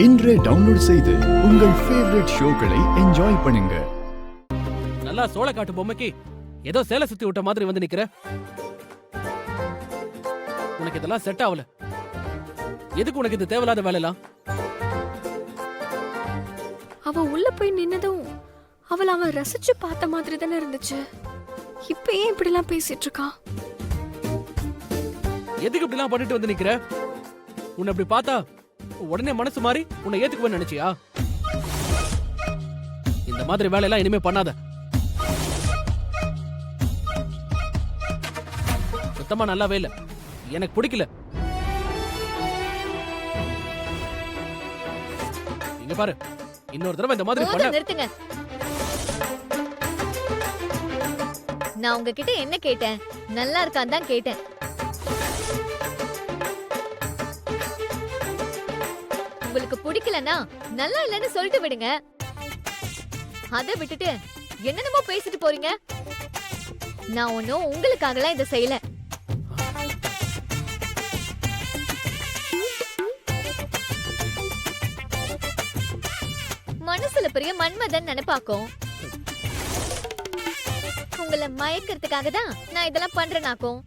இன்றே டவுன்லோட் செய்து உங்கள் ஃபேவரட் ஷோக்களை என்ஜாய் பண்ணுங்க. நல்லா சோள காட்டு பொம்மைக்கு ஏதோ சேலை சுத்தி விட்ட மாதிரி வந்து நிக்கிற. உனக்கு இதெல்லாம் செட் ஆகல. எதுக்கு உனக்கு இது தேவையில்லாத வேலைலாம்? அவ உள்ள போய் நின்னதும் அவன் ரசிச்சு பார்த்த மாதிரி தானே இருந்துச்சு. இப்ப ஏன் இப்படி எல்லாம் பேசிட்டு இருக்கா? எதுக்கு இப்படி எல்லாம் பண்ணிட்டு வந்து நிக்கிற? உன்னை அப்படி பார்த்தா உடனே மனசு மாறி உன்னை ஏத்துக்குவேன்னு நினைச்சியா? இந்த மாதிரி வேலையெல்லாம் இனிமே பண்ணாத. சுத்தமா நல்லாவே இல்ல. எனக்கு பிடிக்கல. இங்க பாரு, இன்னொரு தடவை இந்த மாதிரி பண்ண. நிறுத்துங்க. நான் உங்ககிட்ட என்ன கேட்டேன்? நல்லா இருக்கான்னு தான் கேட்டேன். உங்களுக்கு பிடிக்கலனா நல்லா இல்லன்னு சொல்லிட்டு விடுங்க. அதை விட்டுட்டு என்னென்னமோ பேசிட்டு போறீங்க. நான் ஒன்னும் உங்களுக்காகலாம் இதை செய்யல. மனசுல பெரிய மன்மதன் நினைப்பாக்கும். உங்களை மயக்கிறதுக்காக தான் நான் இதெல்லாம் பண்றேனாக்கும்.